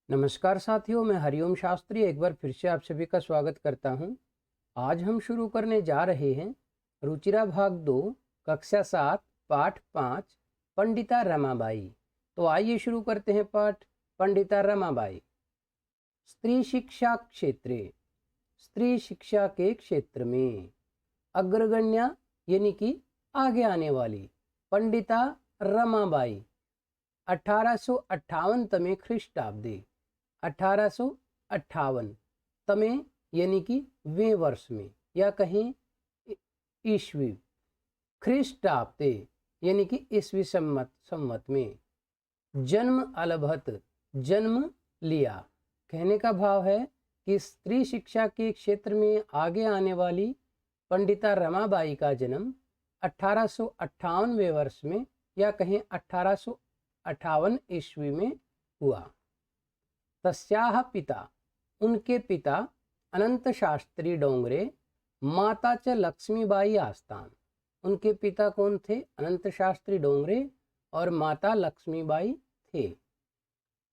नमस्कार साथियों, मैं हरिओम शास्त्री एक बार फिर से आप सभी का स्वागत करता हूं। आज हम शुरू करने जा रहे हैं रुचिरा भाग 2 कक्षा 7 पाठ 5 पंडिता रमाबाई। तो आइए शुरू करते हैं पाठ पंडिता रमाबाई। स्त्री शिक्षा क्षेत्रे, स्त्री शिक्षा के क्षेत्र में अग्रगण्या यानी कि आगे आने वाली पंडिता रमाबाई 1858 तमे ख्रीष्टाब्दी, 1858 तमे यानी कि वे वर्ष में या कहीं ईस्वी, ख्रीष्टाब्दे यानी कि ईस्वी संवत में जन्म अलभत, जन्म लिया। कहने का भाव है कि स्त्री शिक्षा के क्षेत्र में आगे आने वाली पंडिता रमाबाई का जन्म 1858वें वर्ष में या कहीं 1858 ईस्वी में हुआ। तस्याह पिता, उनके पिता अनंत शास्त्री डोंगरे, माता च लक्ष्मीबाई आस्तान। उनके पिता कौन थे? अनंत शास्त्री डोंगरे और माता लक्ष्मीबाई थे।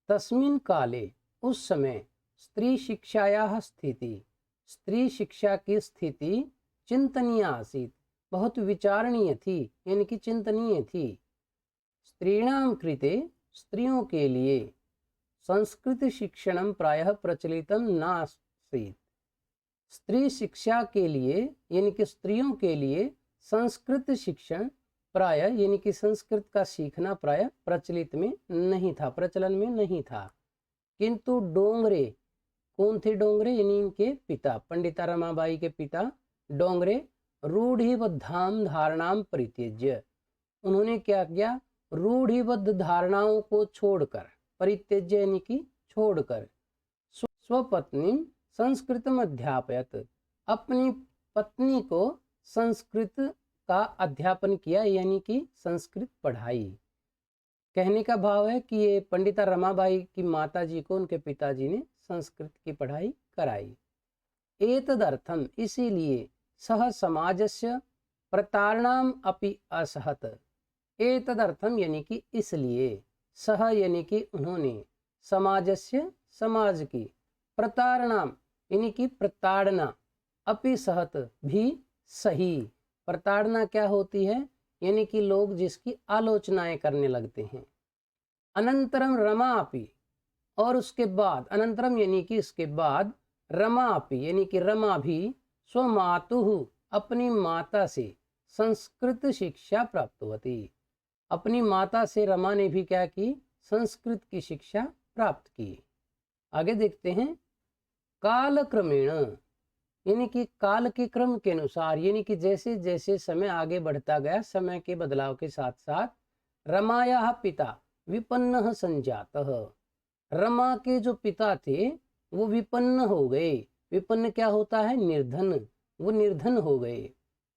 तस्मिन् काले, उस समय स्त्री शिक्षायाः स्थिति, स्त्री शिक्षा की स्थिति चिंतनीय आसीत, बहुत विचारणीय थी यानी कि चिंतनीय थी। स्त्रीणां कृते, स्त्रियों के लिए संस्कृत शिक्षणं प्रायः प्रचलितम नासीत, स्त्री शिक्षा के लिए यानी कि स्त्रियों के लिए संस्कृत शिक्षण प्रायः यानी कि संस्कृत का सीखना प्रायः प्रचलित में नहीं था, प्रचलन में नहीं था। किंतु डोंगरे, कौन थे डोंगरे? यानी इनके पिता, पंडिता रमाबाई के पिता डोंगरे, रूढ़िबद्धाम धारणाम परित्यज्य, उन्होंने क्या किया? रूढ़िबद्ध धारणाओं को छोड़कर, परित्यज्य यानी कि छोड़कर, स्वपत्नी संस्कृतम अध्यापयत, अपनी पत्नी को संस्कृत का अध्यापन किया यानी कि संस्कृत पढ़ाई। कहने का भाव है कि ये पंडिता रमाबाई की माता जी को उनके पिताजी ने संस्कृत की पढ़ाई कराई। एतदर्थम, इसीलिए सह समाजस्य प्रतारणाम अपि असहत, एतदर्थम यानी कि इसलिए, सह यानी कि उन्होंने, समाजस्य समाज की, प्रतारणाम यानी कि प्रताड़ना, अपि सहत भी सही। प्रताड़ना क्या होती है? यानी कि लोग जिसकी आलोचनाएं करने लगते हैं। अनंतरम रमा अपि, और उसके बाद, अनंतरम यानी कि इसके बाद, रमा अपि यानी कि रमा भी स्वमातुः, अपनी माता से संस्कृत शिक्षा प्राप्त होती, अपनी माता से रमा ने भी क्या की? संस्कृत की शिक्षा प्राप्त की। आगे देखते हैं। कालक्रमेण यानी कि काल के क्रम के अनुसार, यानी कि जैसे जैसे समय आगे बढ़ता गया, समय के बदलाव के साथ साथ रमायाः पिता विपन्नः संजातः, रमा के जो पिता थे वो विपन्न हो गए। विपन्न क्या होता है? निर्धन, वो निर्धन हो गए।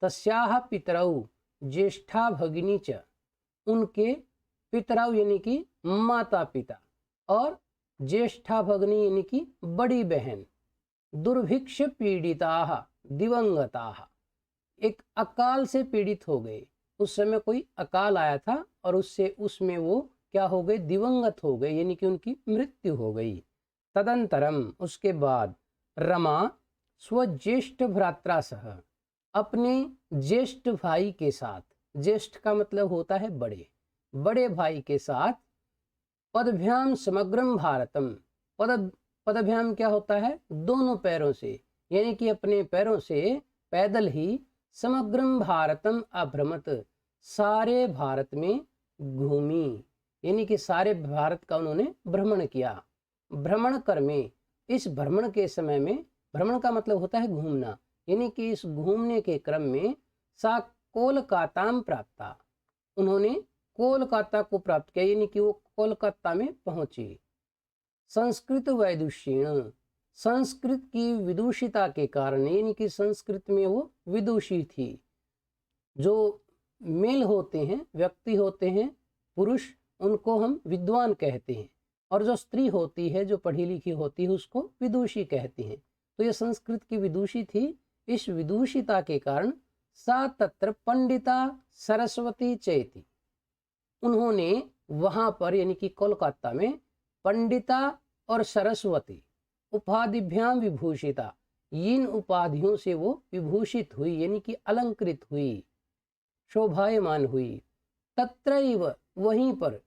तस्याः पितरौ ज्येष्ठा भगिनी च, उनके पितरौ यानी कि माता पिता और ज्येष्ठा भगिनी यानी कि बड़ी बहन, दुर्भिक्ष पीड़िताः दिवंगताः, एक अकाल से पीड़ित हो गए। उस समय कोई अकाल आया था और उसमें वो क्या हो गए? दिवंगत हो गए यानी कि उनकी मृत्यु हो गई। तदंतरम, उसके बाद, रमा स्वज्येष्ठ भ्रात्रा सह, अपने ज्येष्ठ भाई के साथ, ज्येष्ठ का मतलब होता है बड़े, बड़े भाई के साथ, पदभ्याम समग्रम भारतम, पदभ्याम क्या होता है? दोनों पैरों से, यानी कि अपने पैरों से पैदल ही, समग्रम भारतम अभ्रमत, सारे भारत में घूमी, यानी कि सारे भारत का उन्होंने भ्रमण किया। भ्रमण कर में, इस भ्रमण के समय में, भ्रमण का मतलब होता है घूमना, यानी कि इस घूमने के क्रम में सा कोलकाताम प्राप्ता, उन्होंने कोलकाता को प्राप्त किया यानी कि वो कोलकाता में पहुंची। संस्कृत वैदुष्येण, संस्कृत की विदुषिता के कारण, यानी कि संस्कृत में वो विदुषी थी। जो मेल होते हैं, व्यक्ति होते हैं, पुरुष, उनको हम विद्वान कहते हैं, और जो स्त्री होती है, जो पढ़ी लिखी होती है, उसको विदुषी कहते हैं। तो ये संस्कृत की विदुषी थी। इस विदुषिता के कारण सा तत्र पंडिता सरस्वती चेति, उन्होंने वहां पर यानी कि कोलकाता में पंडिता और सरस्वती उपाधिभ्याम विभूषिता, इन उपाधियों से वो विभूषित हुई यानी कि अलंकृत हुई, शोभायमान हुई। तत्रैव वहीं पर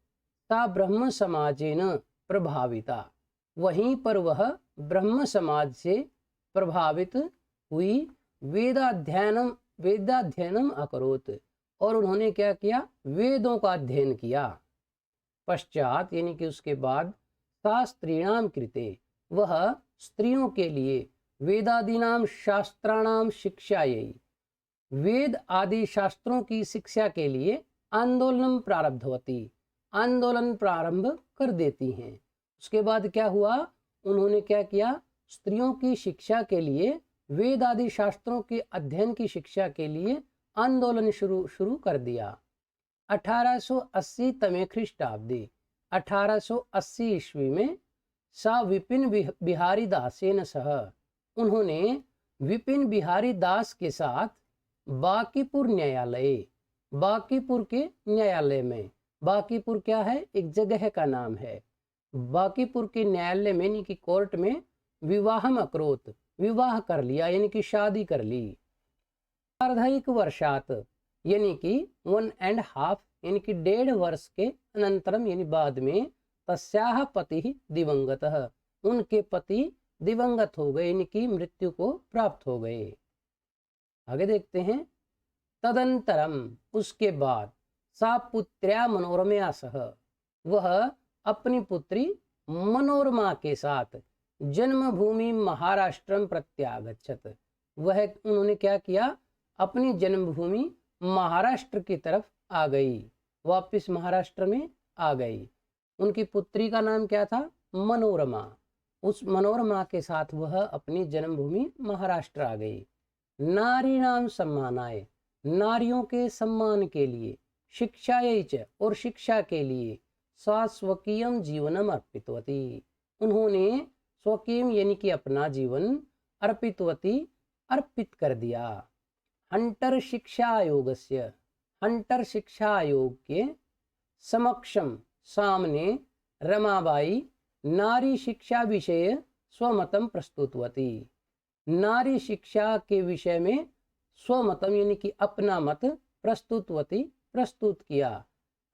सा ब्रह्म समाजेन प्रभाविता, वहीं पर वह ब्रह्म समाज से प्रभावित हुई। वेदाध्ययनम अकरोत, और उन्होंने क्या किया, वेदों का अध्ययन किया। पश्चात यानी कि उसके बाद शास्त्रीणाम कृते, वह स्त्रियों के लिए वेदादीनाम शास्त्राणाम शिक्षायै, वेद आदि शास्त्रों की शिक्षा के लिए आंदोलन प्रारब्धवती, आंदोलन प्रारंभ कर देती हैं। उसके बाद क्या हुआ, उन्होंने क्या किया, स्त्रियों की शिक्षा के लिए, वेद आदि शास्त्रों के अध्ययन की शिक्षा के लिए आंदोलन शुरू कर दिया। 1880 तमे ख्रीष्टाब्दी, 1880 ईस्वी में सा विपिन बिहारी दासेन सह, उन्होंने विपिन बिहारी दास के साथ बांकीपुर न्यायालय, बांकीपुर के न्यायालय में, बांकीपुर क्या है, एक जगह का नाम है, बांकीपुर के न्यायालय में यानी कि कोर्ट में विवाहम अकरोत, विवाह कर लिया यानी कि शादी कर ली। अर्धैक वर्षात यानी कि 1.5 यानी कि 1.5 वर्ष के अनंतरम यानी बाद में तस्याह पति दिवंगतः, उनके पति दिवंगत हो गए यानी कि मृत्यु को प्राप्त हो गए। आगे देखते हैं। तदंतरम, उसके बाद सा पुत्र्या मनोरमा सह, वह अपनी पुत्री मनोरमा के साथ जन्मभूमि महाराष्ट्रम प्रत्यागच्छत, वह उन्होंने क्या किया, अपनी जन्मभूमि महाराष्ट्र की तरफ आ गई, वापस महाराष्ट्र में आ गई। उनकी पुत्री का नाम क्या था, मनोरमा। उस मनोरमा के साथ वह अपनी जन्मभूमि महाराष्ट्र आ गई। नारी नाम सम्मानाय, नारियों के सम्मान के लिए, शिक्षायै च, और शिक्षा के लिए, स्वकीयम जीवनम अर्पितवती, उन्होंने स्वकीयम यानी कि अपना जीवन, अर्पितवती अर्पित कर दिया। हंटर शिक्षा आयोगस्य, हंटर शिक्षा आयोग के समक्षम, सामने रमाबाई नारी शिक्षा विषय स्वमतम प्रस्तुतवती, नारी शिक्षा के विषय में स्वमतम यानी कि अपना मत प्रस्तुतवती, प्रस्तुत किया।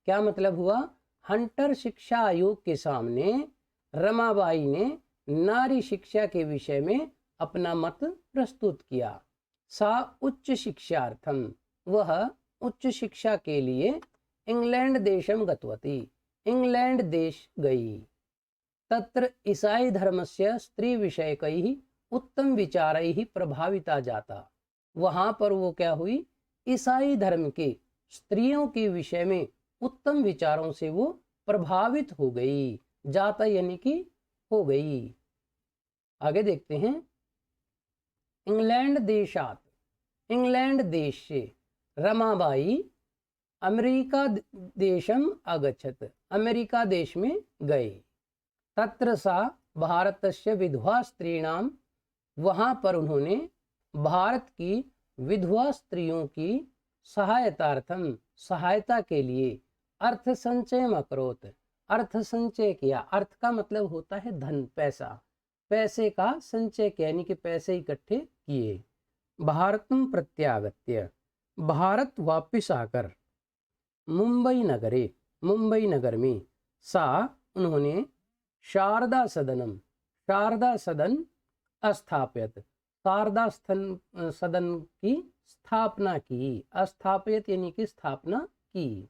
क्या मतलब हुआ, हंटर शिक्षा आयोग के सामने रमाबाई ने नारी शिक्षा के विषय में अपना मत प्रस्तुत किया। सा उच्च शिक्षार्थम, वह उच्च शिक्षा के लिए इंग्लैंड देशम गतवती, इंग्लैंड देश गई। तत्र ईसाई धर्मस्य स्त्री विषयकैः उत्तम विचारैः प्रभाविता जाता, वहां पर वो क्या हुई, ईसाई धर्म के स्त्रियों के विषय में उत्तम विचारों से वो प्रभावित हो गई, जाता यानी कि हो गई। आगे देखते हैं। इंग्लैंड देशात, इंग्लैंड देश से रमाबाई अमेरिका देशम अगच्छत, अमेरिका देश में गए। तत्र सा भारतस्य विधवा स्त्रीणाम, वहाँ पर उन्होंने भारत की विधवा स्त्रियों की सहायतार्थम, सहायता के लिए, अर्थ संचय अकरोत, अर्थ संचय किया। अर्थ का मतलब होता है धन, पैसा, पैसे का संचय किया यानी कि पैसे इकट्ठे किए। भारतम प्रत्यागत्य, भारत वापिस आकर, मुंबई नगरे, मुंबई नगर में, सा उन्होंने शारदा सदनम, शारदा सदन स्थापित, शारदा सदन की स्थापना की, स्थापित यानी कि स्थापना की।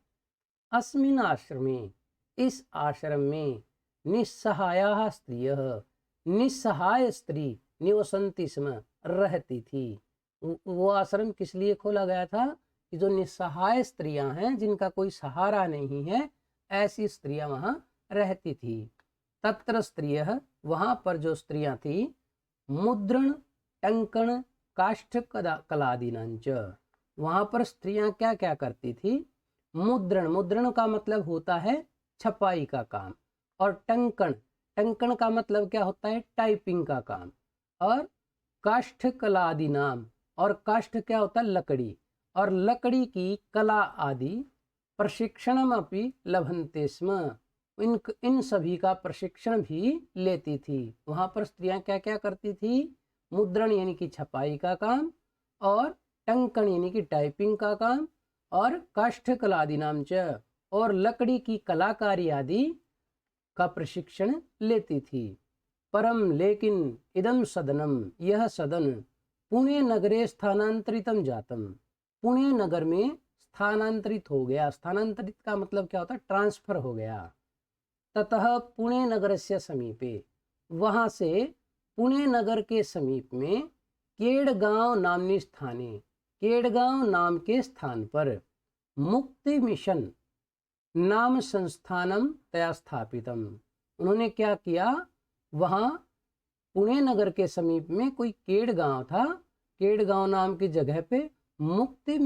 अस्मिन् आश्रमे, इस आश्रम में, निस्सहाया स्त्रियः, निस्सहाय स्त्री निवसन्ति स्म, रहती थी। वो आश्रम किस लिए खोला गया था कि जो निस्सहाय स्त्रियां हैं, जिनका कोई सहारा नहीं है, ऐसी स्त्रियां वहां रहती थी। तत्र स्त्रियः, वहां पर जो स्त्रियां थी, मुद्रण टंकण काष्ठ कलादीनांच, वहां पर स्त्रियां क्या क्या करती थी, मुद्रण, मुद्रण का मतलब होता है छपाई का काम, और टंकण, टंकण का मतलब क्या होता है, टाइपिंग का काम, और काष्ठ कलादि नाम, और काष्ठ क्या होता है, लकड़ी, और लकड़ी की कला आदि प्रशिक्षणम अपि लभन्ते स्म, इन सभी का प्रशिक्षण भी लेती थी। वहाँ पर स्त्रियां क्या क्या करती थी? मुद्रण यानी कि छपाई का काम, और टंकन यानी कि टाइपिंग का काम, और काष्ठकलादि नाम च, और लकड़ी की कलाकारी आदि का प्रशिक्षण लेती थी। परम लेकिन इदम सदनम, यह सदन पुणे नगरे स्थानांतरितम जातम, पुणे नगर में स्थानांतरित हो गया। स्थानांतरित का मतलब क्या होता है? ट्रांसफर हो गया। ततः पुणे नगर से समीपे, वहां से पुणे नगर के समीप में केड़गांव नामनी स्थाने, केड़गांव नाम के स्थान पर मुक्ति मिशन नाम संस्थानम तया स्थापितम, उन्होंने क्या किया? वहाँ पुणे नगर के समीप में कोई केड़गांव था, केड़गांव नाम की जगह पे मुक्ति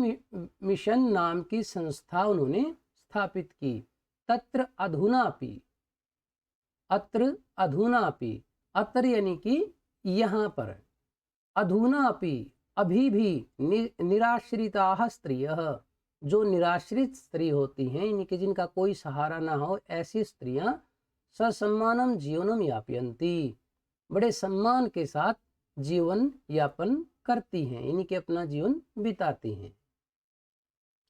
मिशन नाम की संस्था उन्होंने स्थापित की। तत्र अधुनापि, अत्र अधुनापि, अत्र यानी कि यहाँ पर, अधुनापि अभी भी निराश्रिता स्त्रियः, जो निराश्रित स्त्री होती हैं, यानी कि जिनका कोई सहारा ना हो, ऐसी स्त्रियां ससम्मानम जीवनम यापयन्ति, बड़े सम्मान के साथ जीवन यापन करती हैं, यानी कि अपना जीवन बिताती हैं।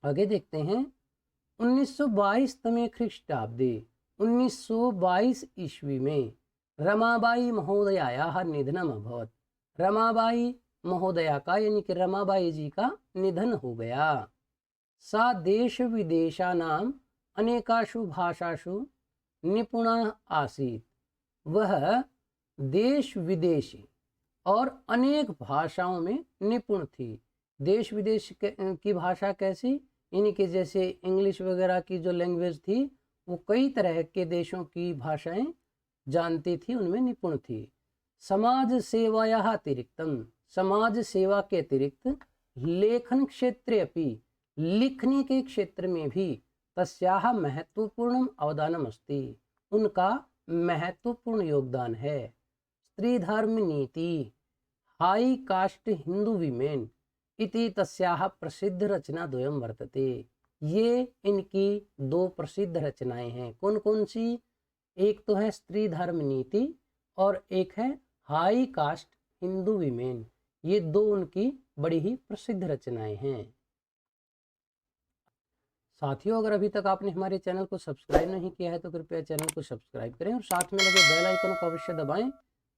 आगे देखते हैं 1922 तमे ख्रीष्टाब्दे, 1922 ईस्वी में रमाबाई महोदयायाः निधनम अभवत्, रमाबाई महोदया का यानी कि रमाबाई जी का निधन हो गया। सा देश विदेशानाम अनेकाशु भाषासु निपुणा आसीत्, वह देश विदेशी और अनेक भाषाओं में निपुण थी। देश विदेश की भाषा कैसी? यानी कि जैसे इंग्लिश वगैरह की जो लैंग्वेज थी, वो कई तरह के देशों की भाषाएं जानती थी, उनमें निपुण थी। समाज सेवाया अतिरिक्तम, समाज सेवा के अतिरिक्त लेखन क्षेत्रे अपि, लिखने के क्षेत्र में भी तस्याः महत्वपूर्ण अवदानम अस्ति, उनका महत्वपूर्ण योगदान है। स्त्री धर्म नीति हाई कास्ट हिंदू विमेन इति तस्याः प्रसिद्ध रचना द्वयम वर्तते, ये इनकी दो प्रसिद्ध रचनाएं हैं। कौन कौन सी? एक तो है स्त्री धर्म नीति और एक है हाई कास्ट हिंदू विमेन, ये दो उनकी बड़ी ही प्रसिद्ध रचनाएं हैं। साथियों, अगर अभी तक आपने हमारे चैनल को सब्सक्राइब नहीं किया है तो कृपया चैनल को सब्सक्राइब करें और साथ में लगे बेल आइकन को अवश्य दबाएं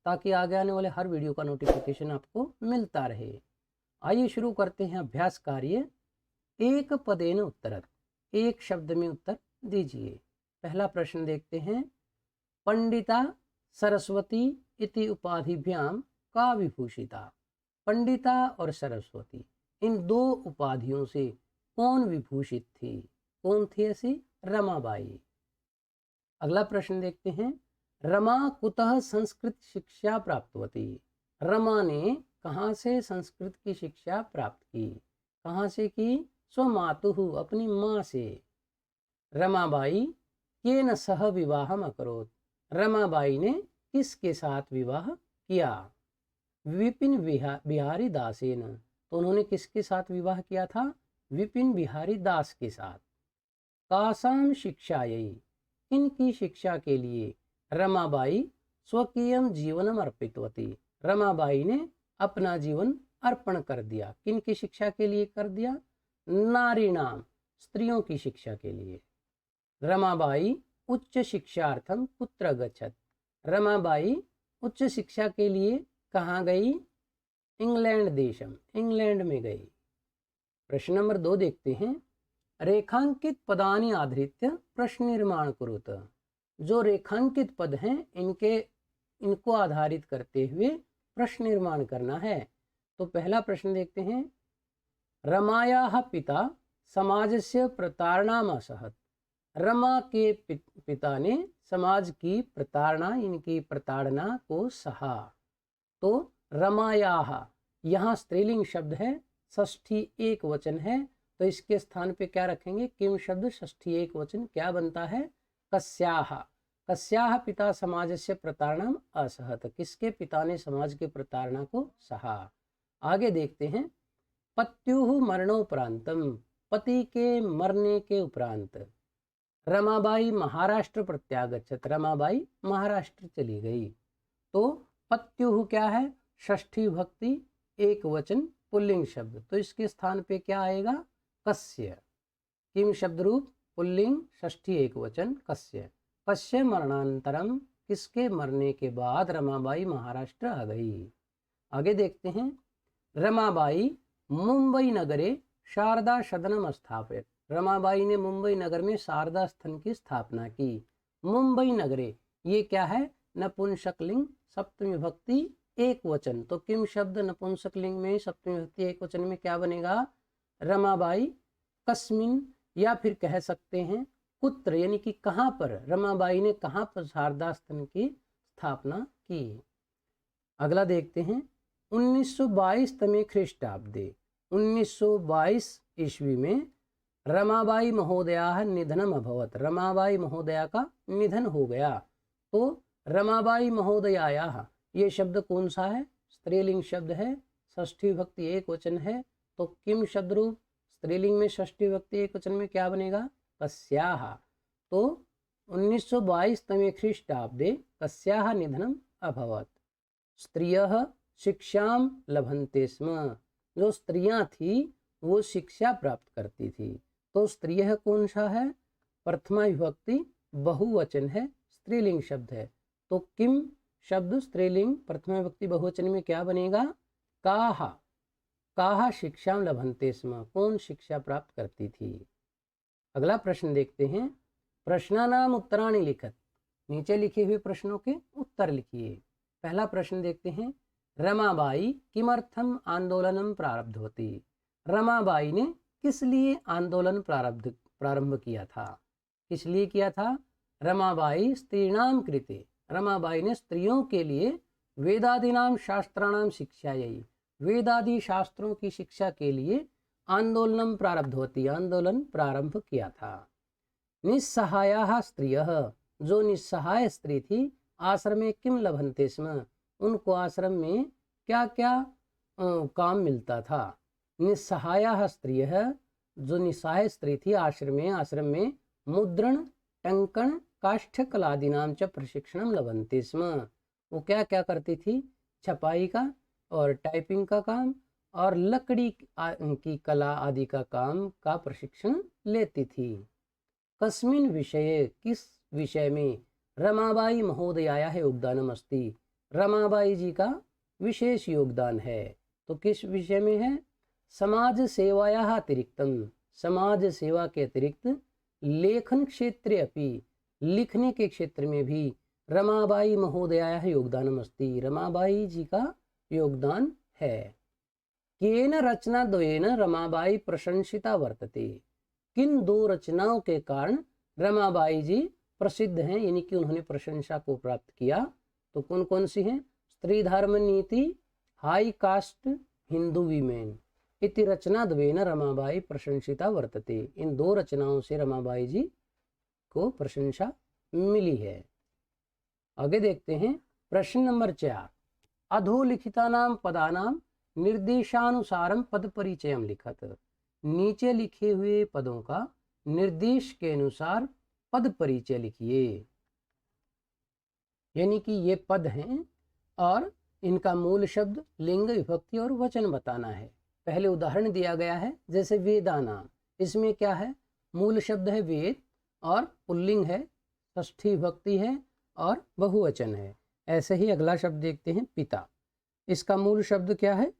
ताकि आगे आने वाले हर वीडियो का नोटिफिकेशन आपको मिलता रहे। आइए शुरू करते हैं अभ्यास कार्य। एक पदेन उत्तरत्, एक शब्द में उत्तर दीजिए। पहला प्रश्न देखते हैं। पंडिता सरस्वती इति उपाधिभ्याम का विभूषिता, पंडिता और सरस्वती इन दो उपाधियों से कौन विभूषित थी? कौन थी ऐसी? रमाबाई। अगला प्रश्न देखते हैं। रमा कुतः संस्कृत शिक्षा प्राप्तवती, रमा ने कहाँ से संस्कृत की शिक्षा प्राप्त की? कहाँ से की? स्वमातुः, अपनी माँ से। रमाबाई केन सह विवाहम अकरोत्, रमाबाई ने किसके साथ विवाह किया? विपिन बिहारी दासेन, तो उन्होंने किसके साथ विवाह किया था? विपिन बिहारी दास के साथ। कासाम शिक्षायै, इनकी शिक्षा के लिए रमाबाई स्वकीयम जीवनम अर्पितवती, रमाबाई ने अपना जीवन अर्पण कर दिया। किनकी शिक्षा के लिए कर दिया? नारीणाम, स्त्रियों की शिक्षा के लिए। रमाबाई उच्च शिक्षार्थम कुत्र गच्छत, रमाबाई उच्च शिक्षा के लिए कहाँ गई? इंग्लैंड देशम, इंग्लैंड में गई। प्रश्न नंबर 2 देखते हैं। रेखांकित पदानि आधृत्य प्रश्न निर्माण कुरुत, जो रेखांकित पद हैं इनको आधारित करते हुए प्रश्न निर्माण करना है। तो पहला प्रश्न देखते हैं। रमायाः पिता समाजस्य प्रताड़नाम असहत, रमा के पिता ने समाज की प्रताड़ना, इनकी प्रताड़ना को सहा। तो रमायाः यहाँ स्त्रीलिंग शब्द है, षष्ठी एक वचन है, तो इसके स्थान पे क्या रखेंगे? किम शब्द षष्ठी एक वचन क्या बनता है? कस्याः, कस्याः पिता समाजस्य प्रताड़नम असहत, किसके पिता ने समाज के प्रताड़ना को सहा। आगे देखते हैं। पत्युः मरणोपरांतम, पति के मरने के उपरांत रमाबाई महाराष्ट्र प्रत्यागच्छत, रमाबाई महाराष्ट्र चली गई। तो पत्युः क्या है, षष्ठी भक्ति एक वचन पुल्लिंग शब्द, तो इसके स्थान पे क्या आएगा, कस्य। किम शब्द रूप पुल्लिंग षष्ठी एक वचन कस्य। कस्य मरणांतरम, किसके मरने के बाद रमाबाई महाराष्ट्र आ गई। आगे देखते हैं, रमाबाई मुंबई नगरे शारदा सदनम स्थापित, रमाबाई ने मुंबई नगर में शारदा स्थन की स्थापना की। मुंबई नगरे ये क्या है, नपुंसकलिंग सप्तमी विभक्ति एक वचन, तो किम शब्द नपुंसकलिंग में सप्तमी विभक्ति एक वचन में क्या बनेगा, रमाबाई कस्मिन, या फिर कह सकते हैं कुत्र, यानी कि कहाँ पर, रमाबाई ने कहाँ पर शारदा स्थल की स्थापना की। अगला देखते हैं, 1922 तमे ख्रीष्टाब्दे, 1922 ईस्वी में रमाबाई महोदया निधनम अभवत, रमाबाई महोदया का निधन हो गया। तो रमाबाई महोदयाया ये शब्द कौन सा है, स्त्रीलिंग शब्द है, षष्ठी विभक्ति एक वचन है, तो किम शब्द रूप स्त्रीलिंग में षष्ठी विभक्ति एक वचन में क्या बनेगा, कस्याः। तो 1922 तमे ख्रीष्टाब्दे कस्याः निधनम अभवत। स्त्रियः शिक्षाम लभन्ते स्म, जो स्त्रियां थी वो शिक्षा प्राप्त करती थी। तो स्त्रियः कौन सा है, प्रथमा विभक्ति बहुवचन है, स्त्रीलिंग शब्द है, तो किम शब्द स्त्रीलिंग प्रथमा विभक्ति बहुवचन में क्या बनेगा, काहा। काहा शिक्षाम लभन्ते स्म, कौन शिक्षा प्राप्त करती थी। अगला प्रश्न देखते हैं, प्रश्नानाम उत्तराणि लिखत, नीचे लिखे हुए प्रश्नों के उत्तर लिखिए। पहला प्रश्न देखते हैं, रमाबाई किमर्थम आंदोलनम प्रारब्धवती, रमाबाई ने किस लिए आंदोलन प्रारंभ किया था, किस लिए किया था। रमाबाई स्त्रीणाम कृते, रमाबाई ने स्त्रियों के लिए वेदादीनाम शास्त्राणाम शिक्षायै, वेदादि शास्त्रों की शिक्षा के लिए आंदोलनम प्रारब्धवती, आंदोलन प्रारंभ किया था। निस्सहायाः स्त्रियः, जो निस्सहाय स्त्री थी, आश्रमे किम लभन्ते स्म, उनको आश्रम में क्या क्या काम मिलता था। निस्सहायाः स्त्रियः, जो निस्सहाय स्त्री थी आश्रम में मुद्रण टंकण काष्ठकलादीनाम च प्रशिक्षणम लभन्ते स्म, वो क्या क्या करती थी, छपाई का और टाइपिंग का काम और लकड़ी की कला आदि का काम का प्रशिक्षण लेती थी। कस्मिन विषये, किस विषय में, रमाबाई महोदयाया योगदानम अस्ति, रमाबाई जी का विशेष योगदान है, तो किस विषय में है, समाज सेवाया अतिरिक्तम, समाज सेवा के अतिरिक्त लेखन क्षेत्रे अपि, लिखने के क्षेत्र में भी रमाबाई महोदयाया योगदानम अस्ति, रमाबाई जी का योगदान है। केन रचना द्वयेन रमाबाई प्रशंसिता वर्तते, किन दो रचनाओं के कारण रमाबाई जी प्रसिद्ध हैं, यानी कि उन्होंने प्रशंसा को प्राप्त किया, तो कौन कौन सी हैं, स्त्री धर्म नीति, हाई कास्ट हिंदू वीमेन इति रचना द्वयेन रमाबाई प्रशंसिता वर्तते, इन दो रचनाओं से रमाबाई जी को प्रशंसा मिली है। आगे देखते हैं, प्रश्न नंबर 4, अधोलिखितानाम पदानाम निर्देशानुसारम पद परिचयम लिखत, नीचे लिखे हुए पदों का निर्देश के अनुसार पद परिचय लिखिए। यानी कि ये पद हैं और इनका मूल शब्द, लिंग, विभक्ति और वचन बताना है। पहले उदाहरण दिया गया है, जैसे वेदानाम, इसमें क्या है, मूल शब्द है वेद और पुल्लिंग है, षष्ठी विभक्ति है और बहुवचन है। ऐसे ही अगला शब्द देखते हैं, पिता, इसका मूल शब्द क्या है,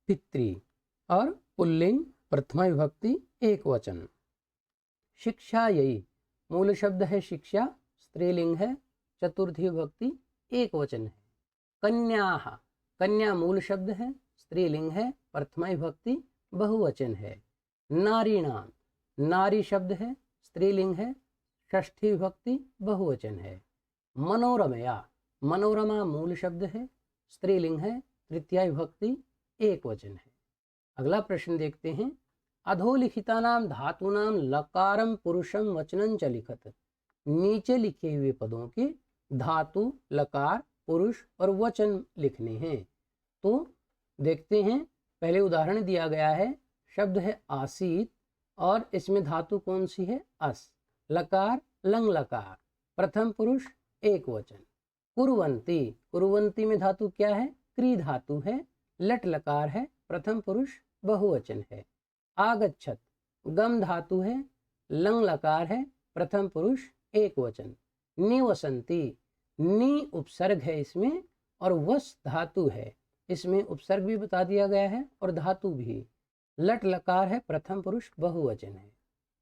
पितृ और पुल्लिंग प्रथमा विभक्ति एक वचन। शिक्षा यही, मूल शब्द है शिक्षा, स्त्रीलिंग है, चतुर्थी विभक्ति एक वचन है। कन्याः, कन्या मूल शब्द है, स्त्रीलिंग है, प्रथमा विभक्ति बहुवचन है। नारीणाम, नारी शब्द है, स्त्रीलिंग है, षष्ठी विभक्ति बहुवचन है। मनोरमया, मनोरमा मूल शब्द है, स्त्रीलिंग है, तृतीया विभक्ति एक वचन है। अगला प्रश्न देखते हैं, अधोलिखितानाम धातूनाम लकारम पुरुषम वचनं च लिखत, नीचे लिखे हुए पदों के धातु, लकार, पुरुष और वचन लिखने हैं। तो देखते हैं, पहले उदाहरण दिया गया है, शब्द है आसीत और इसमें धातु कौन सी है, अस, लकार लंग लकार प्रथम पुरुष एक वचन। कुर्वन्ति, कुर्वन्ति में धातु क्या है? क्री धातु है। लट लकार है, प्रथम पुरुष बहुवचन है। आगच्छत, गम धातु है, लंग लकार है, प्रथम पुरुष एक वचन। निवसन्ति, नी उपसर्ग है इसमें और वस धातु है, इसमें उपसर्ग भी बता दिया गया है और धातु भी। लट लकार है, प्रथम पुरुष बहुवचन है।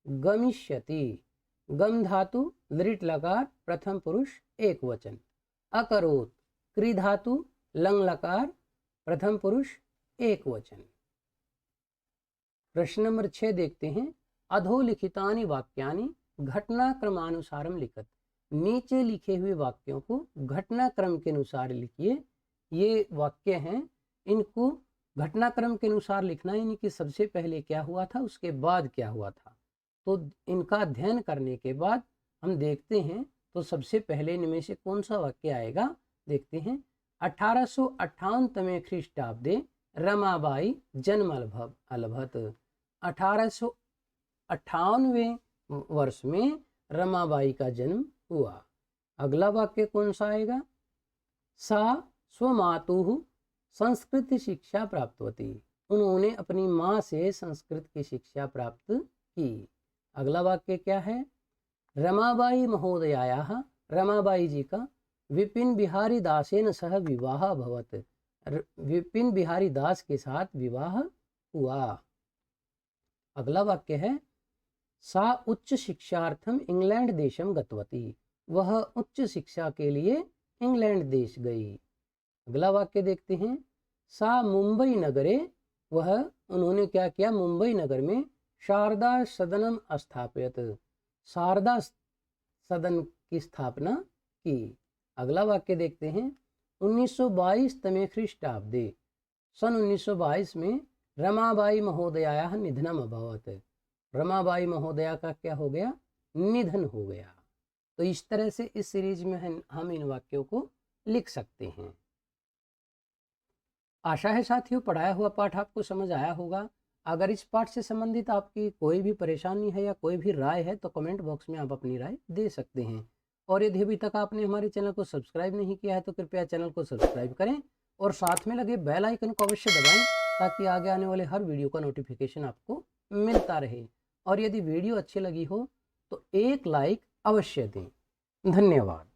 गमिष्यति, गम धातु लृट लकार प्रथम पुरुष एक वचन। अकरोत, क्री धातु लंग लकार प्रथम पुरुष एक वचन। प्रश्न नंबर 6 देखते हैं। अधोलिखितानि वाक्यानि घटनाक्रमानुसारम लिखत, नीचे लिखे हुए वाक्यों को घटनाक्रम के अनुसार लिखिए। ये वाक्य हैं, इनको घटनाक्रम के अनुसार लिखना, यानी कि सबसे पहले क्या हुआ था, उसके बाद क्या हुआ था। तो इनका अध्ययन करने के बाद हम देखते हैं, तो सबसे पहले इनमें से कौन सा वाक्य आएगा, देखते हैं। 1858 ख्रीष्टाब्दे रमाबाई जन्म अलभत, 1898 वर्ष में रमाबाई का जन्म हुआ। अगला वाक्य कौन सा आएगा? सा स्वमातुः संस्कृत शिक्षा प्राप्तवती, उन्होंने अपनी माँ से संस्कृत की शिक्षा प्राप्त की। अगला वाक्य क्या है? रमाबाई महोदयायाः, रमाबाई जी का विपिन बिहारी दासेन सह विवाह अभवत, विपिन बिहारी दास के साथ विवाह हुआ। अगला वाक्य है सा उच्च शिक्षार्थम इंग्लैंड देशम गतवती, वह उच्च शिक्षा के लिए इंग्लैंड देश गई। अगला वाक्य देखते हैं। सा मुंबई नगरे, वह उन्होंने क्या किया, मुंबई नगर में शारदा सदनम स्थापित, शारदा सदन की स्थापना की। अगला वाक्य देखते हैं। 1922 तमे ख्रीष्टाब्दे, सन 1922 में रमाबाई महोदयायाः निधनम अभवत, रमाबाई महोदया का क्या हो गया, निधन हो गया। तो इस तरह से इस सीरीज में हम इन वाक्यों को लिख सकते हैं। आशा है साथियों पढ़ाया हुआ पाठ आपको समझ आया होगा। अगर इस पाठ से संबंधित आपकी कोई भी परेशानी है या कोई भी राय है तो कमेंट बॉक्स में आप अपनी राय दे सकते हैं। और यदि अभी तक आपने हमारे चैनल को सब्सक्राइब नहीं किया है तो कृपया चैनल को सब्सक्राइब करें और साथ में लगे बेल आइकन को अवश्य दबाएं ताकि आगे आने वाले हर वीडियो का नोटिफिकेशन आपको मिलता रहे। और यदि वीडियो अच्छी लगी हो तो एक लाइक अवश्य दें। धन्यवाद।